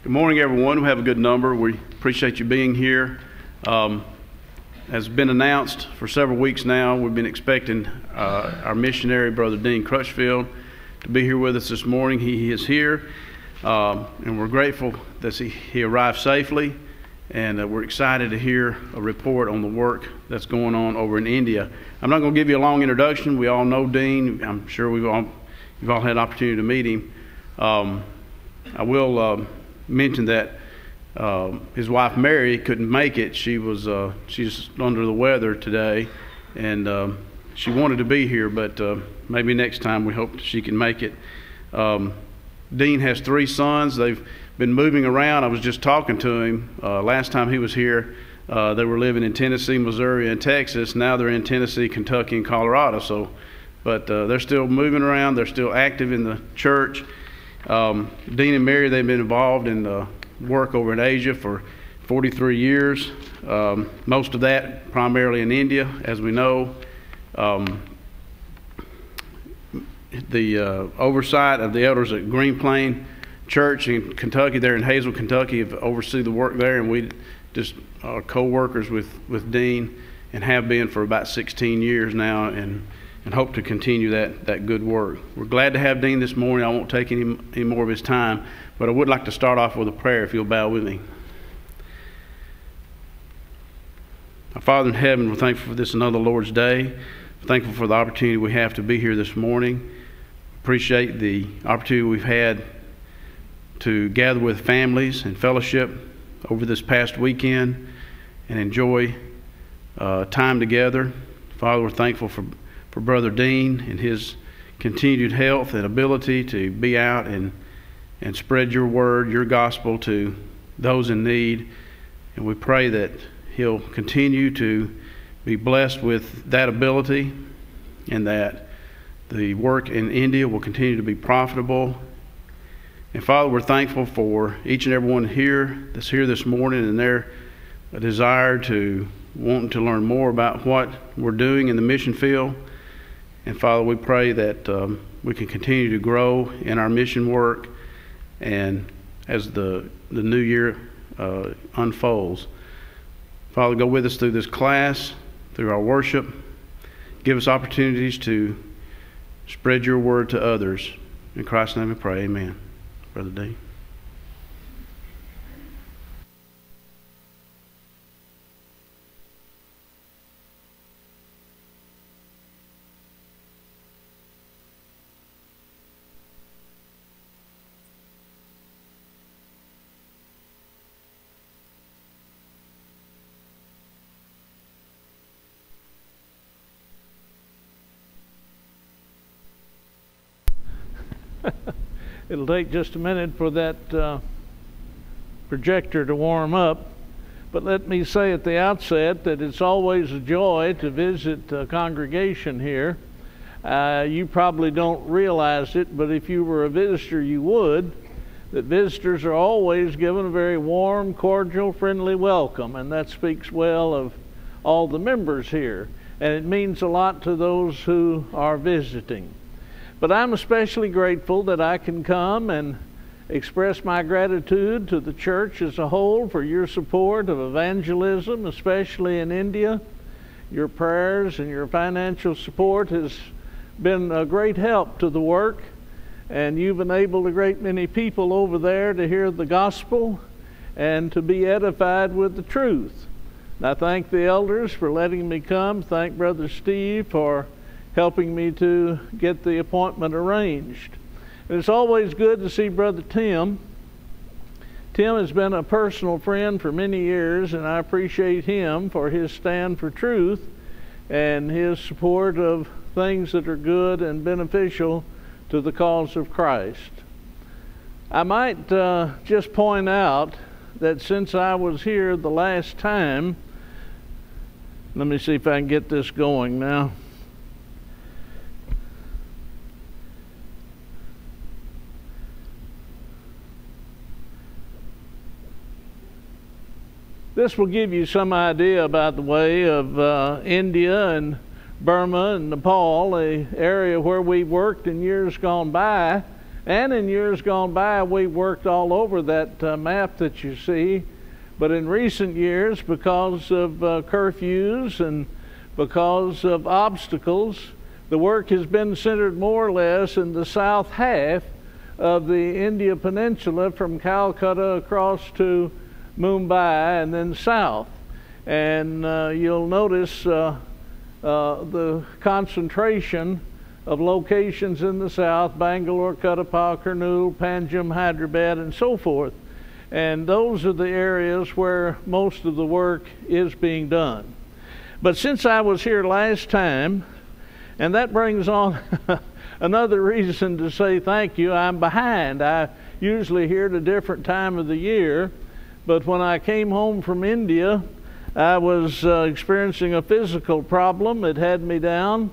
Good morning, everyone. We have a good number. We appreciate you being here. As been announced for several weeks now, we've been expecting our missionary, Brother Dean Crutchfield, to be here with us this morning. He is here, and we're grateful that he arrived safely, and we're excited to hear a report on the work that's going on over in India. I'm not going to give you a long introduction. We all know Dean. I'm sure you've all had an opportunity to meet him. I will mention that his wife Mary couldn't make it. She's under the weather today, and she wanted to be here, but maybe next time we hope she can make it. Dean has 3 sons. They've been moving around. I was just talking to him last time he was here. They were living in Tennessee, Missouri, and Texas. Now they're in Tennessee, Kentucky, and Colorado. But they're still moving around. They're still active in the church. Dean and Mary, they've been involved in work over in Asia for 43 years, most of that primarily in India, as we know. The oversight of the elders at Green Plain Church in Kentucky, there in Maysville, Kentucky, have overseen the work there, and we just are co-workers with Dean and have been for about 16 years now, and hope to continue that good work. We're glad to have Dean this morning. I won't take any more of his time, but I would like to start off with a prayer, if you'll bow with me. Our Father in heaven, we're thankful for this another Lord's Day. We're thankful for the opportunity we have to be here this morning. Appreciate the opportunity we've had to gather with families and fellowship over this past weekend and enjoy time together. Father, we're thankful for Brother Dean and his continued health and ability to be out and spread your word, your gospel to those in need. And we pray that he'll continue to be blessed with that ability, and that the work in India will continue to be profitable. And Father, we're thankful for each and every one here that's here this morning, and their desire to wanting to learn more about what we're doing in the mission field. And Father, we pray that we can continue to grow in our mission work, and as the new year unfolds. Father, go with us through this class, through our worship. Give us opportunities to spread your word to others. In Christ's name we pray, amen. Brother Dean. It'll take just a minute for that projector to warm up, but let me say at the outset that it's always a joy to visit a congregation here. You probably don't realize it, but if you were a visitor you would, that visitors are always given a very warm, cordial, friendly welcome, and that speaks well of all the members here, and it means a lot to those who are visiting. But I'm especially grateful that I can come and express my gratitude to the church as a whole for your support of evangelism, especially in India. Your prayers and your financial support has been a great help to the work, and you've enabled a great many people over there to hear the gospel and to be edified with the truth. And I thank the elders for letting me come. Thank Brother Steve for helping me to get the appointment arranged. And it's always good to see Brother Tim. Tim has been a personal friend for many years, and I appreciate him for his stand for truth and his support of things that are good and beneficial to the cause of Christ. I might just point out that since I was here the last time, let me see if I can get this going now. This will give you some idea about the way of India and Burma and Nepal, an area where we've worked in years gone by. And in years gone by, we worked all over that map that you see. But in recent years, because of curfews and because of obstacles, the work has been centered more or less in the south half of the India Peninsula, from Calcutta across to Mumbai and then south. And you'll notice the concentration of locations in the south: Bangalore, Cuttapah, Kurnool, Panjim, Hyderabad, and so forth. And those are the areas where most of the work is being done. But since I was here last time, and that brings on another reason to say thank you. I'm behind. I usually here at a different time of the year, but when I came home from India, I was experiencing a physical problem. It had me down,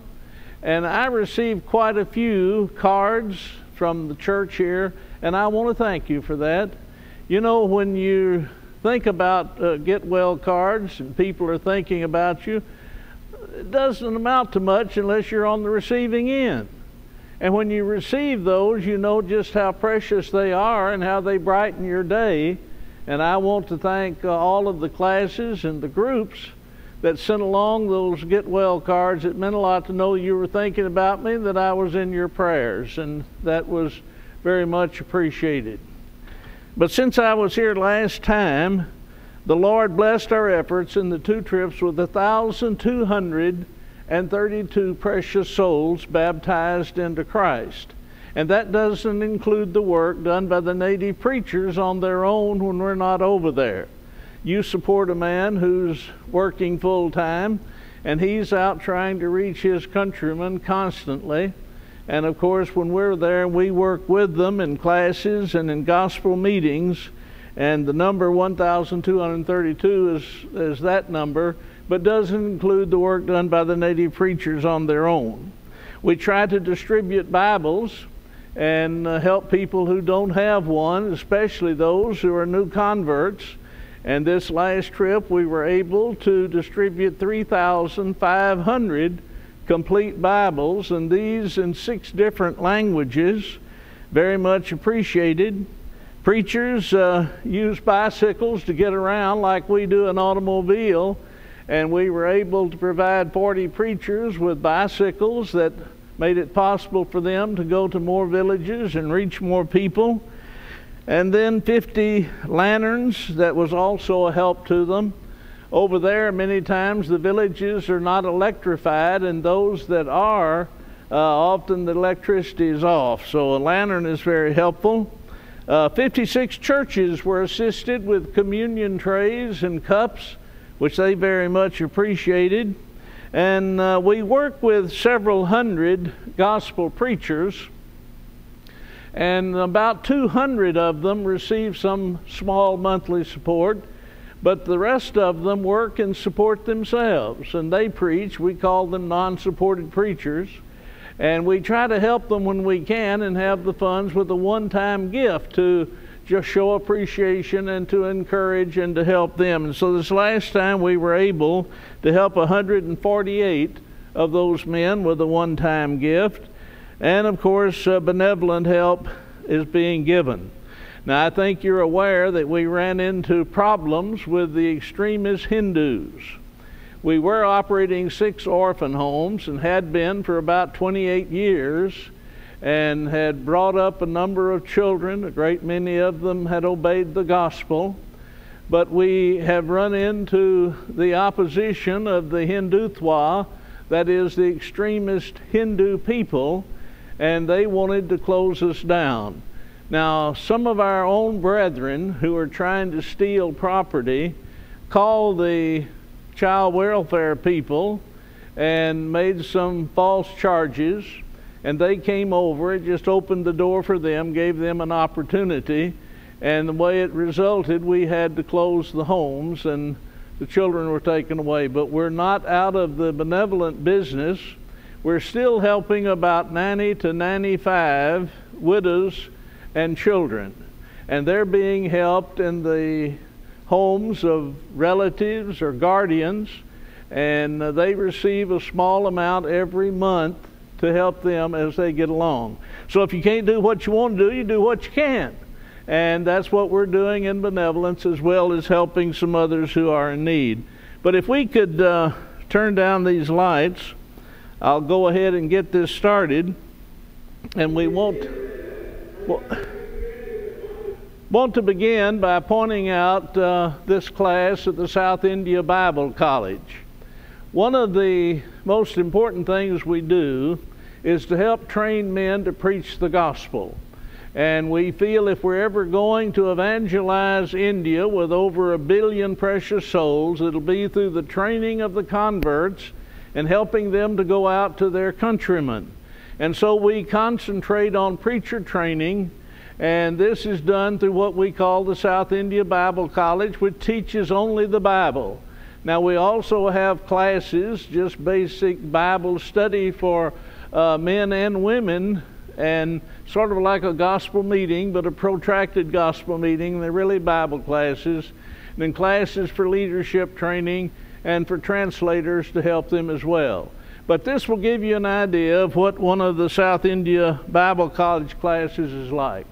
and I received quite a few cards from the church here, and I want to thank you for that. You know, when you think about get well cards and people are thinking about you, it doesn't amount to much unless you're on the receiving end. And when you receive those, you know just how precious they are and how they brighten your day. And I want to thank all of the classes and the groups that sent along those get well cards. It meant a lot to know you were thinking about me, that I was in your prayers, and that was very much appreciated. But since I was here last time, the Lord blessed our efforts in the 2 trips with 1,232 precious souls baptized into Christ. And that doesn't include the work done by the native preachers on their own when we're not over there. You support a man who's working full time, and he's out trying to reach his countrymen constantly. And of course, when we're there, we work with them in classes and in gospel meetings. And the number 1,232 is that number, but doesn't include the work done by the native preachers on their own. We try to distribute Bibles and help people who don't have one, especially those who are new converts. And this last trip, we were able to distribute 3,500 complete Bibles, and these in 6 different languages. Very much appreciated. Preachers use bicycles to get around like we do an automobile, and we were able to provide 40 preachers with bicycles that made it possible for them to go to more villages and reach more people. And then 50 lanterns, that was also a help to them. Over there, many times the villages are not electrified, and those that are, often the electricity is off. So a lantern is very helpful. 56 churches were assisted with communion trays and cups, which they very much appreciated. And we work with several hundred gospel preachers, and about 200 of them receive some small monthly support. But the rest of them work and support themselves, and they preach. We call them non-supported preachers, and we try to help them when we can and have the funds with a one-time gift to just show appreciation and to encourage and to help them. And so this last time we were able to help 148 of those men with a one-time gift, and of course benevolent help is being given. Now, I think you're aware that we ran into problems with the extremist Hindus. We were operating 6 orphan homes and had been for about 28 years, and had brought up a number of children. A great many of them had obeyed the gospel. But we have run into the opposition of the Hindutva, that is the extremist Hindu people, and they wanted to close us down. Now, some of our own brethren who are trying to steal property called the child welfare people and made some false charges, and they came over. It just opened the door for them, gave them an opportunity, and the way it resulted, we had to close the homes and the children were taken away. But we're not out of the benevolent business. We're still helping about 90 to 95 widows and children, and they're being helped in the homes of relatives or guardians, and they receive a small amount every month to help them as they get along. So if you can't do what you want to do, you do what you can. And that's what we're doing in benevolence, as well as helping some others who are in need. But if we could turn down these lights, I'll go ahead and get this started. And we want to begin by pointing out this class at the South India Bible College. One of the most important things we do is to help train men to preach the gospel. And we feel if we're ever going to evangelize India with over 1 billion precious souls, it'll be through the training of the converts and helping them to go out to their countrymen. And so we concentrate on preacher training, and this is done through what we call the South India Bible College, which teaches only the Bible. Now we also have classes, just basic Bible study for men and women, and sort of like a gospel meeting, but a protracted gospel meeting. They're really Bible classes. And then classes for leadership training and for translators to help them as well. But this will give you an idea of what one of the South India Bible College classes is like.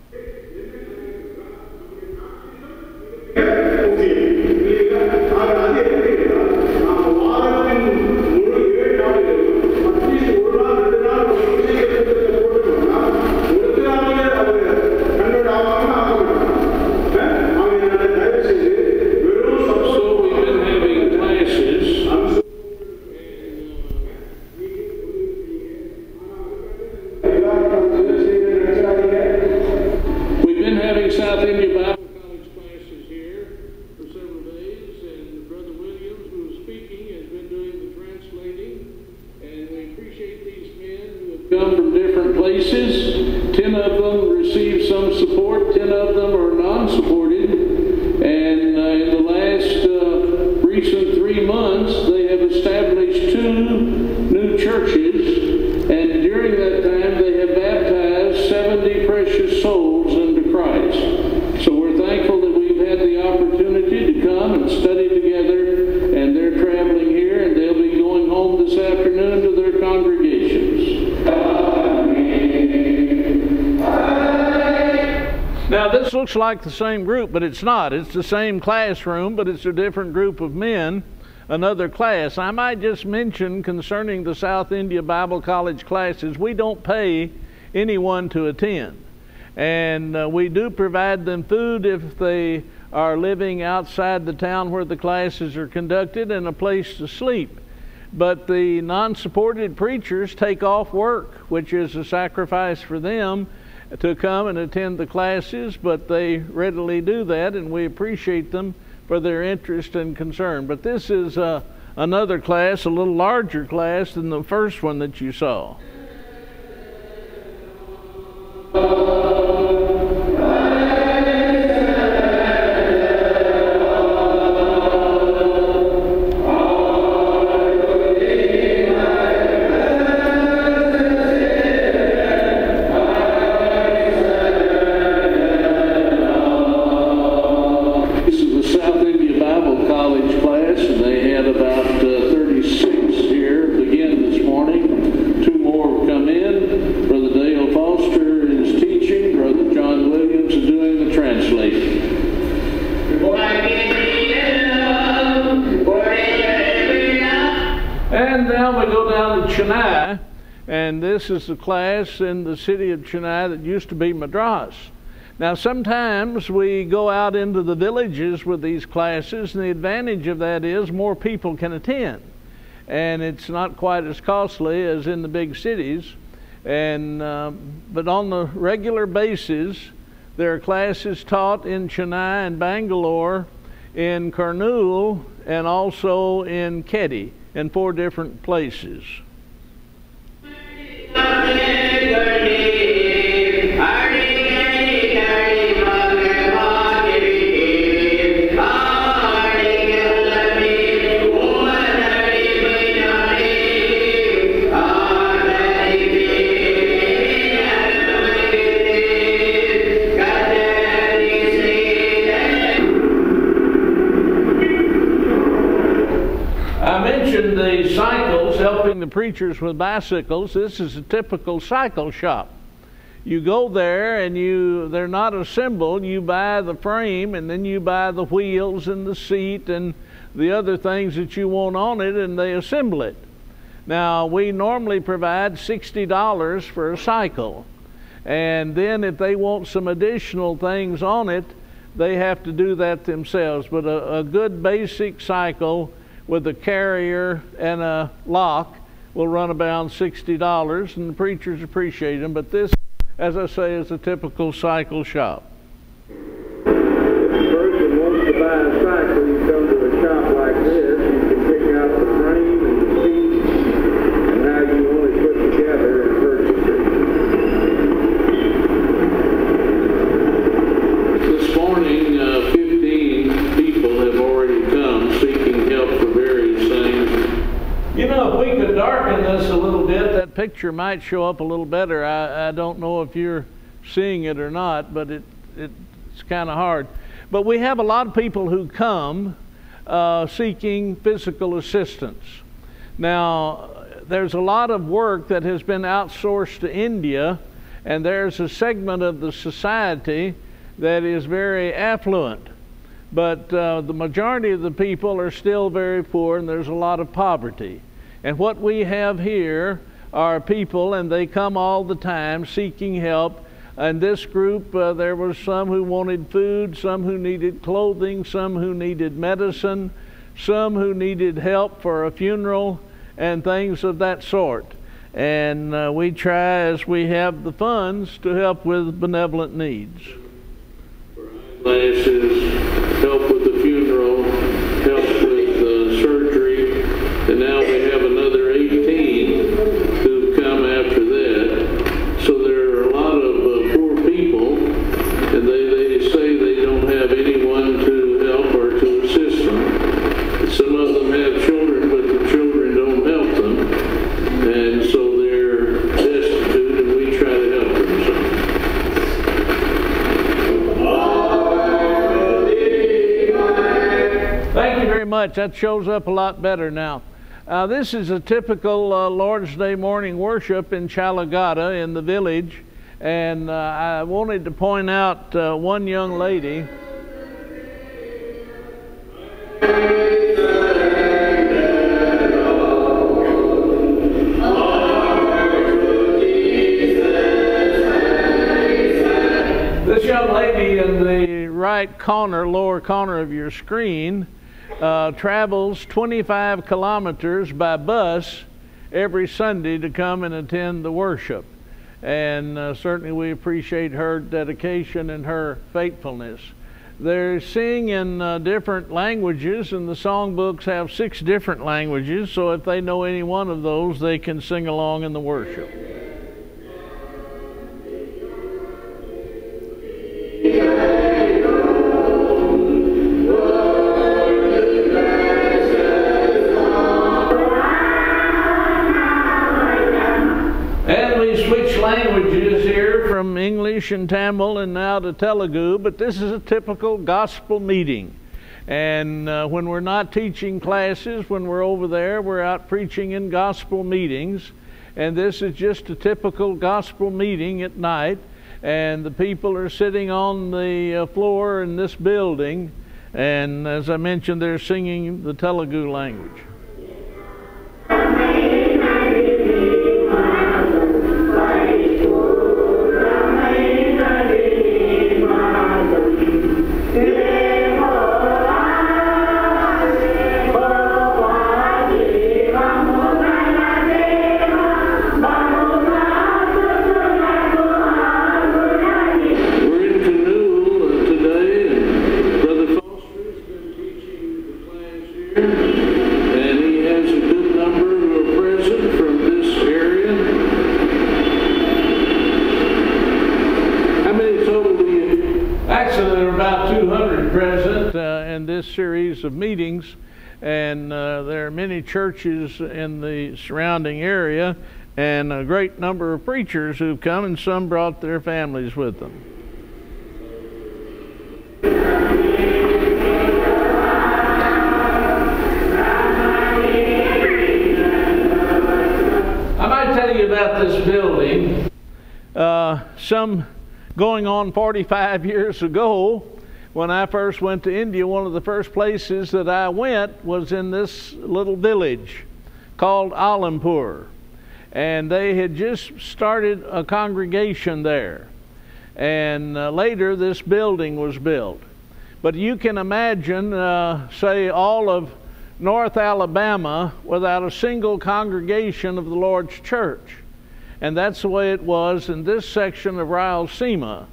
Come from different places. 10 of them receive some support, 10 of them are non-supported. And in the last recent 3 months, they have established 2 new churches. And during that time, they have baptized 70 precious souls into Christ. So we're thankful that we've had the opportunity to come and study together. And they're traveling here, and they'll be going home this afternoon to their congregations. Now this looks like the same group, but it's not. It's the same classroom, but it's a different group of men, another class. I might just mention concerning the South India Bible College classes, we don't pay anyone to attend. And we do provide them food if they are living outside the town where the classes are conducted, and a place to sleep. But the non-supported preachers take off work, which is a sacrifice for them to come and attend the classes, but they readily do that, and we appreciate them for their interest and concern. But this is another class, a little larger class than the first one that you saw. Chennai, and this is the class in the city of Chennai that used to be Madras. Now sometimes we go out into the villages with these classes, and the advantage of that is more people can attend, and it's not quite as costly as in the big cities. And but on the regular basis there are classes taught in Chennai and Bangalore, in Kurnool, and also in Keddie, in 4 different places. the preachers with bicycles, this is a typical cycle shop. You go there and they're not assembled. You buy the frame, and then you buy the wheels and the seat and the other things that you want on it, and they assemble it. Now, we normally provide $60 for a cycle. And then if they want some additional things on it, they have to do that themselves. But a good basic cycle with a carrier and a lock will run about $60, and the preachers appreciate them. But this, as I say, is a typical cycle shop. If a person wants to buy a cycle, you come to a shop like this, you can pick out the frame and the seat and how you want it put together and purchase it. This morning, 15 people have already come seeking help for various things. You know, if we could darken this a little bit, that picture might show up a little better. I don't know if you're seeing it or not, but it's kind of hard. But we have a lot of people who come seeking physical assistance. Now, there's a lot of work that has been outsourced to India, and there's a segment of the society that is very affluent. But the majority of the people are still very poor, and there's a lot of poverty. And what we have here are people, and they come all the time seeking help. And this group, there were some who wanted food, some who needed clothing, some who needed medicine, some who needed help for a funeral, and things of that sort. And we try, as we have the funds, to help with benevolent needs. Classes, help with the funeral, help with surgery, and now we have another 18 who've come after that. So there are a lot of poor people, and they say they don't have anyone to help or to assist them. Some of them have children, but the children don't help them, and so they're destitute, and we try to help them. Thank you very much. That shows up a lot better now. This is a typical Lord's Day morning worship in Chalagata in the village. And I wanted to point out one young lady. This young lady in the right corner, lower corner of your screen, travels 25 kilometers by bus every Sunday to come and attend the worship. And certainly we appreciate her dedication and her faithfulness. They're singing in different languages, and the songbooks have 6 different languages, so if they know any one of those, they can sing along in the worship. Languages here from English and Tamil and now to Telugu, but this is a typical gospel meeting. And when we're not teaching classes, when we're over there, we're out preaching in gospel meetings. And this is just a typical gospel meeting at night. And the people are sitting on the floor in this building. And as I mentioned, they're singing the Telugu language. This series of meetings, and there are many churches in the surrounding area and a great number of preachers who've come, and some brought their families with them. some going on 45 years ago, when I first went to India, one of the first places that I went was in this little village called Alampur. And they had just started a congregation there. And later this building was built. But you can imagine, say, all of North Alabama without a single congregation of the Lord's church. And that's the way it was in this section of Rayalaseema.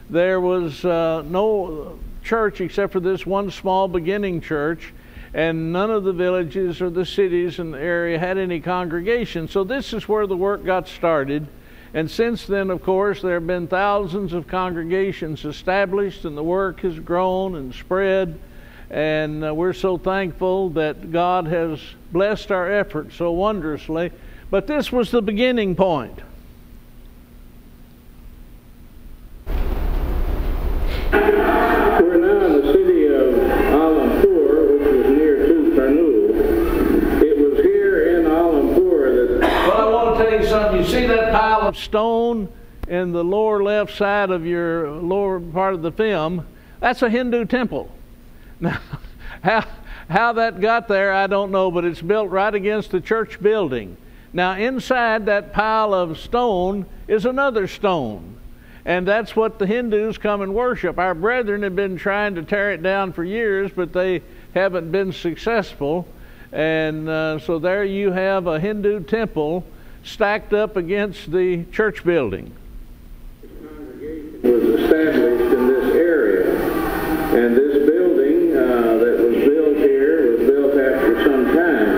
There was no church except for this one small beginning church, and none of the villages or the cities in the area had any congregation. So this is where the work got started. And since then, of course, there have been thousands of congregations established, and the work has grown and spread. And we're so thankful that God has blessed our efforts so wondrously. But this was the beginning point. We're now in the city of Alampur, which is near to Kurnool. It was here in Alampur that... Well, I want to tell you something. You see that pile of stone in the lower left side of your lower part of the film? That's a Hindu temple. Now, how that got there, I don't know, but it's built right against the church building. Now, inside that pile of stone is another stone. And that's what the Hindus come and worship. Our brethren have been trying to tear it down for years, but they haven't been successful. And so there you have a Hindu temple stacked up against the church building. The congregation was established in this area. And this building that was built here was built after some time.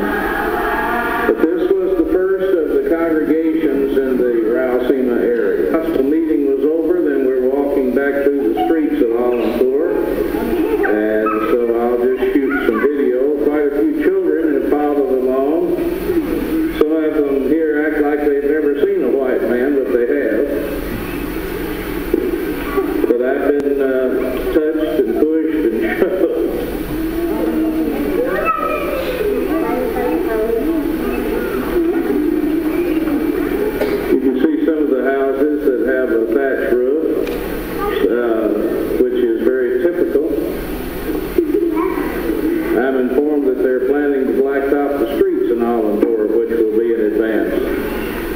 But this was the first of the congregations in the Rayalaseema area. Once the meeting was over, then we're walking back through the streets of Alampur. And so I'll just shoot some video. Quite a few children have followed along. Some of them here act like they've never seen a white man, but they have. But I've been touched and pushed and shoved. You can see some of the houses that have a thatch roof, which is very typical. I'm informed that they're planning to blacktop the streets in Alampur, which will be in advance.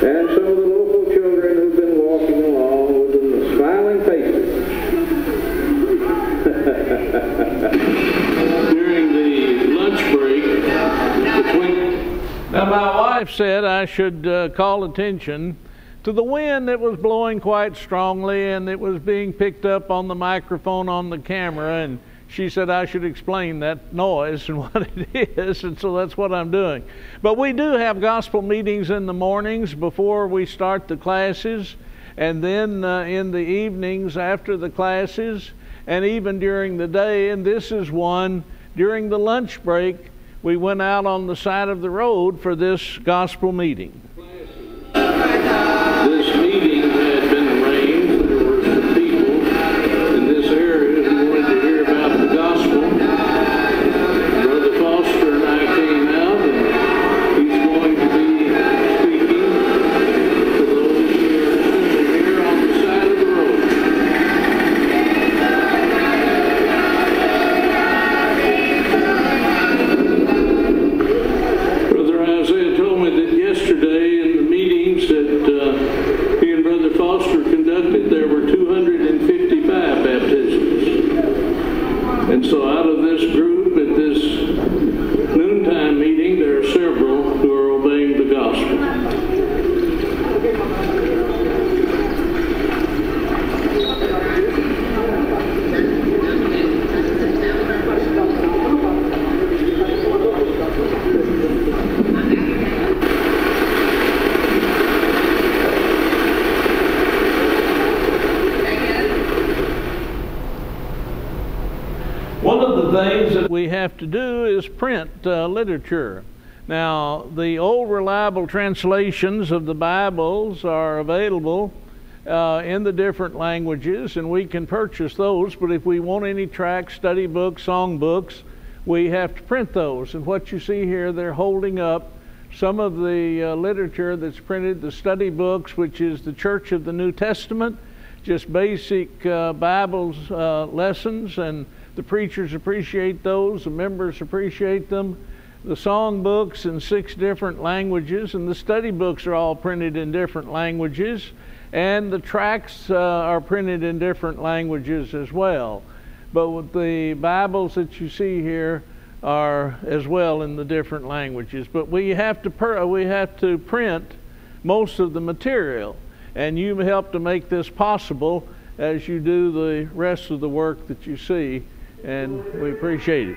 And some of the local children who've been walking along with them smiling faces. During the lunch break, Now, my wife said I should call attention to the wind that was blowing quite strongly, and it was being picked up on the microphone on the camera, and she said I should explain that noise and what it is, and so that's what I'm doing. But we do have gospel meetings in the mornings before we start the classes, and then in the evenings after the classes, and even during the day. And this is one during the lunch break. We went out on the side of the road for this gospel meeting. this meeting had been arranged. There were some people in this area who wanted to hear about the gospel. Brother Foster and I came out, and he's going to be speaking to those who are sitting here on the side of the road. Brother Isaiah told me that yesterday in the meetings that he and Brother Foster conducted, there were 255 baptisms. And so out of this group at this noontime meeting, there are several who are obeying the gospel. One of the things that we have to do is print literature. Now, the old reliable translations of the Bibles are available in the different languages, and we can purchase those. But if we want any tracts, study books, song books, we have to print those. And what you see here, they're holding up some of the literature that's printed, the study books, which is the Church of the New Testament, just basic Bible lessons, and the preachers appreciate those, the members appreciate them. The song books in 6 different languages, and the study books are all printed in different languages, and the tracts are printed in different languages as well. But with the Bibles that you see here are as well in the different languages. But we have to print most of the material, and you help to make this possible as you do the rest of the work that you see, and we appreciate it.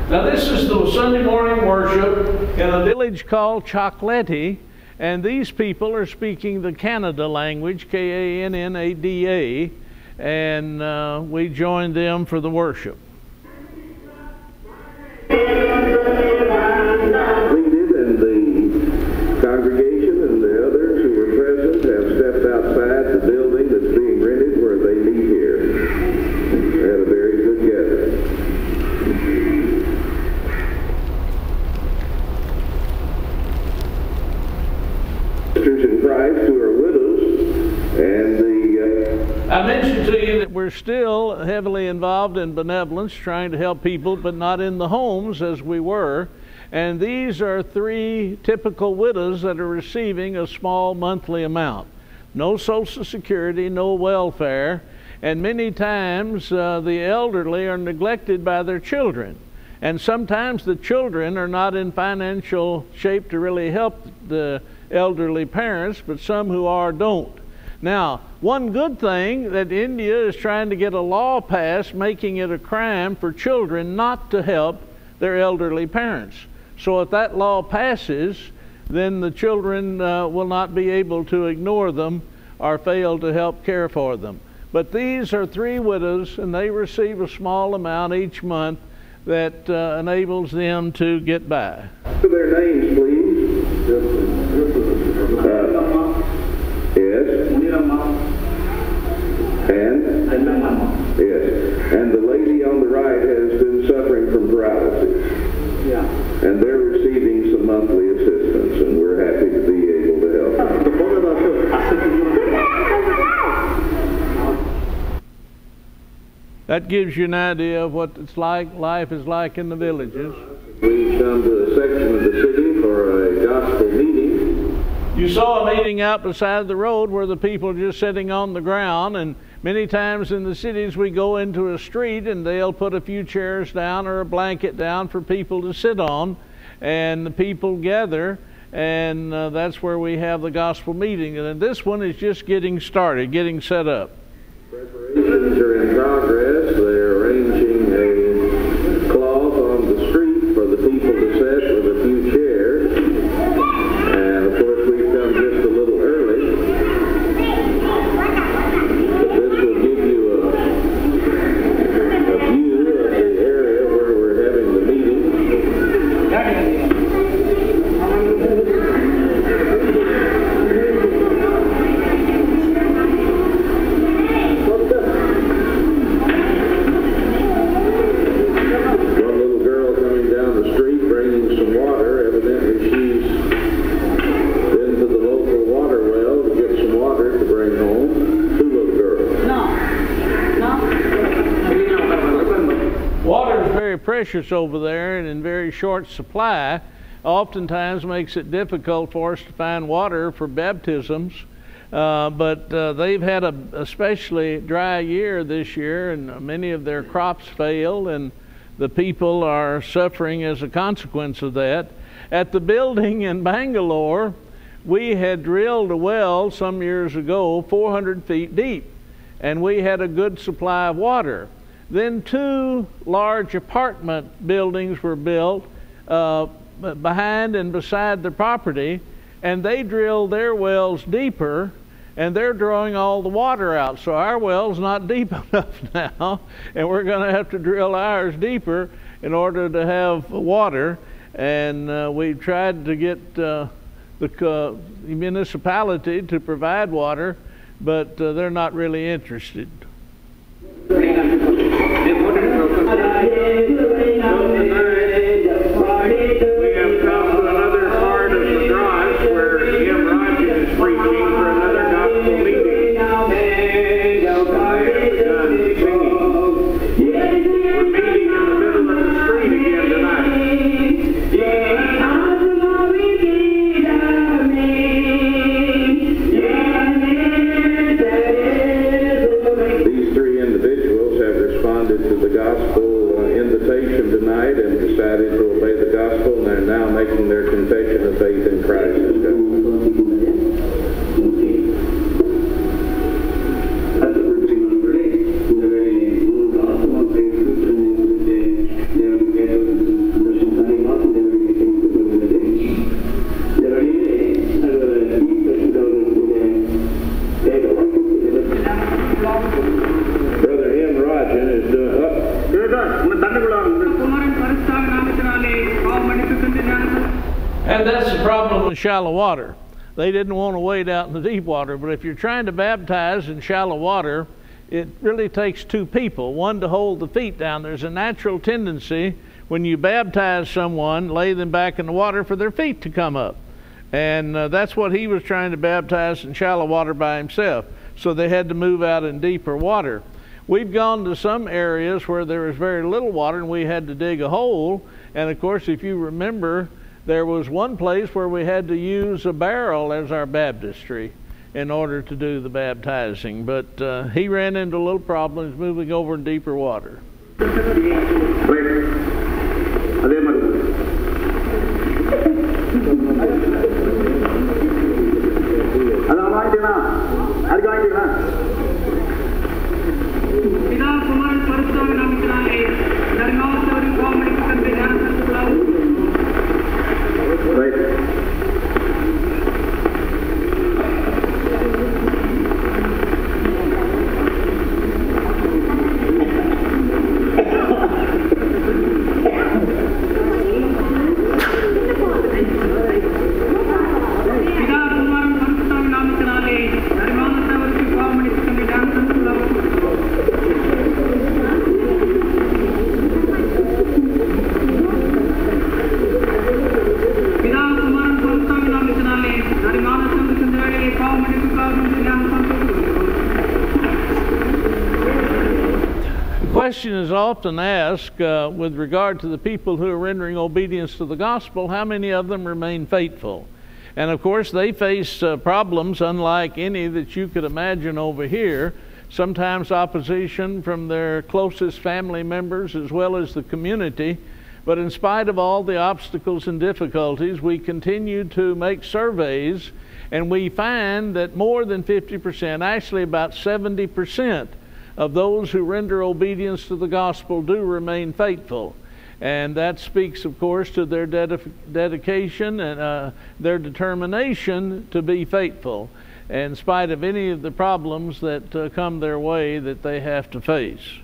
Now this is the Sunday morning worship in a village called Chocolate, and these people are speaking the Canada language, K-A-N-N-A-D-A, and we joined them for the worship. Congregation and the others who were present have stepped outside the building that's being rented where they meet here. We had a very good gathering. Sisters in Christ who are widows, and I mentioned to you that we're still heavily involved in benevolence, trying to help people, but not in the homes as we were. And these are 3 typical widows that are receiving a small monthly amount. No Social Security, no welfare, and many times the elderly are neglected by their children. And sometimes the children are not in financial shape to really help the elderly parents, but some who are don't. Now, one good thing that India is trying to get a law passed making it a crime for children not to help their elderly parents. So if that law passes, then the children will not be able to ignore them or fail to help care for them. But these are 3 widows, and they receive a small amount each month that enables them to get by. For their names, please. Yes. Yes. And the lady on the right has been suffering from paralysis. Yeah. And they're receiving some monthly assistance, and we're happy to be able to help them. That gives you an idea of what it's like, life is like in the villages. We've come to a section of the city for a gospel meeting. You saw a meeting out beside the road where the people are just sitting on the ground, and many times in the cities we go into a street and they'll put a few chairs down or a blanket down for people to sit on, and the people gather, and that's where we have the gospel meeting. And this one is just getting started, getting set up. Preparations are in progress. They're arranging a cloth on the street for the people to sit with a few chairs. And of course we've come just a little early. But this will give you a view of the area where we're having the meeting. Precious over there and in very short supply, oftentimes makes it difficult for us to find water for baptisms. But they've had a especially dry year this year, and many of their crops failed, and the people are suffering as a consequence of that. At the building in Bangalore, we had drilled a well some years ago 400 feet deep, and we had a good supply of water. Then 2 large apartment buildings were built behind and beside the property, and they drilled their wells deeper, and they're drawing all the water out. So our well's not deep enough now, and we're going to have to drill ours deeper in order to have water. And we've tried to get the municipality to provide water, but they're not really interested. And that's the problem with shallow water. They didn't want to wade out in the deep water, but if you're trying to baptize in shallow water, it really takes two people, one to hold the feet down. There's a natural tendency when you baptize someone, lay them back in the water for their feet to come up. And that's what he was trying to baptize in shallow water by himself. So they had to move out in deeper water. We've gone to some areas where there was very little water and we had to dig a hole. And of course, if you remember, there was one place where we had to use a barrel as our baptistry in order to do the baptizing. But he ran into little problems moving over in deeper water. The question is often asked with regard to the people who are rendering obedience to the gospel, how many of them remain faithful? And of course they face problems unlike any that you could imagine over here. Sometimes opposition from their closest family members as well as the community. But in spite of all the obstacles and difficulties, we continue to make surveys, and we find that more than 50%, actually about 70%, of those who render obedience to the gospel do remain faithful. And that speaks, of course, to their dedication and their determination to be faithful, in spite of any of the problems that come their way that they have to face.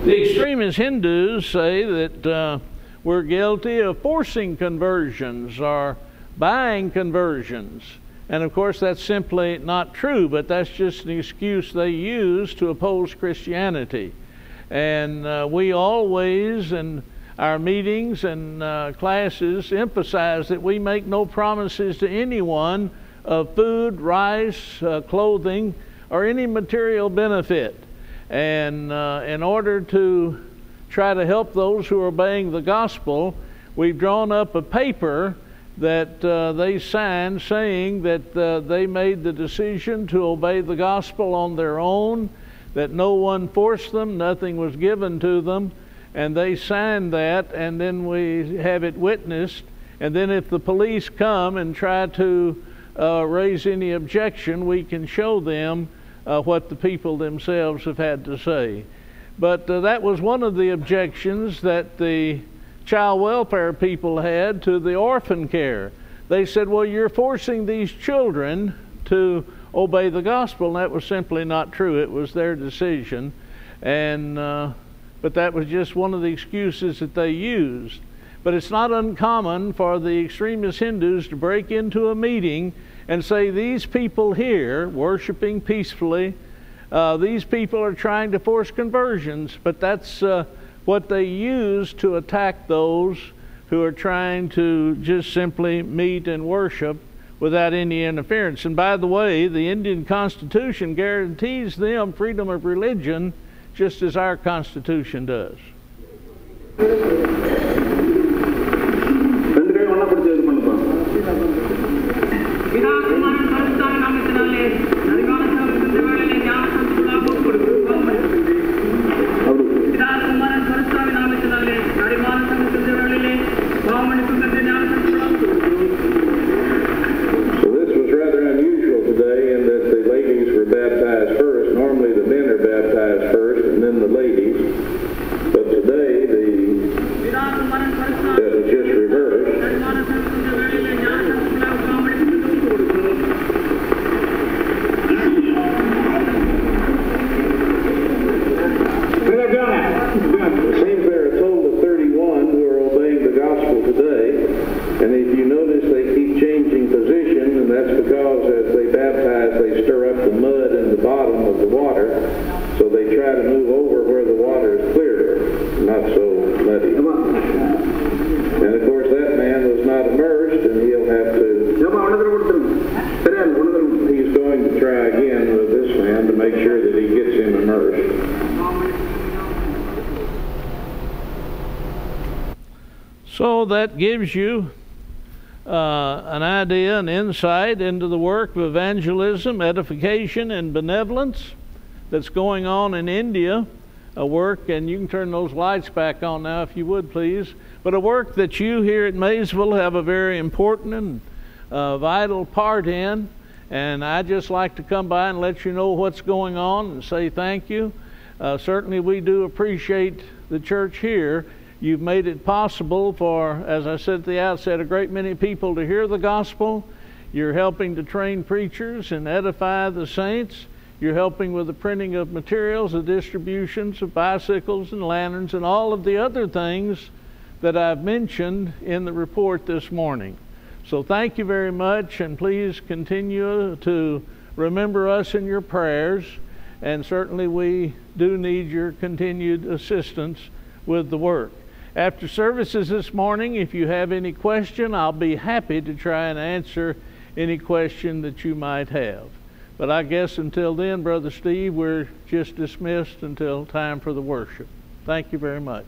The extremist Hindus say that we're guilty of forcing conversions or buying conversions. And of course that's simply not true, but that's just an excuse they use to oppose Christianity. And we always in our meetings and classes emphasize that we make no promises to anyone of food, rice, clothing, or any material benefit. And in order to try to help those who are obeying the gospel, we've drawn up a paper that they signed saying that they made the decision to obey the gospel on their own, that no one forced them, nothing was given to them, and they signed that, and then we have it witnessed. And then if the police come and try to raise any objection, we can show them what the people themselves have had to say. But that was one of the objections that the child welfare people had to the orphan care. They said, well, you're forcing these children to obey the gospel, and that was simply not true. It was their decision, and but that was just one of the excuses that they used. But it's not uncommon for the extremist Hindus to break into a meeting and say, these people here, worshiping peacefully, these people are trying to force conversions. But that's what they use to attack those who are trying to just simply meet and worship without any interference. And by the way, the Indian Constitution guarantees them freedom of religion just as our Constitution does. So that gives you an idea, an insight into the work of evangelism, edification, and benevolence that's going on in India. A work, and you can turn those lights back on now if you would please, but a work that you here at Maysville have a very important and vital part in. And I'd just like to come by and let you know what's going on and say thank you. Certainly we do appreciate the church here. You've made it possible for, as I said at the outset, a great many people to hear the gospel. You're helping to train preachers and edify the saints. You're helping with the printing of materials, the distributions of bicycles and lanterns, and all of the other things that I've mentioned in the report this morning. So thank you very much, and please continue to remember us in your prayers. And certainly we do need your continued assistance with the work. After services this morning, if you have any question, I'll be happy to try and answer any question that you might have. But I guess until then, Brother Steve, we're just dismissed until time for the worship. Thank you very much.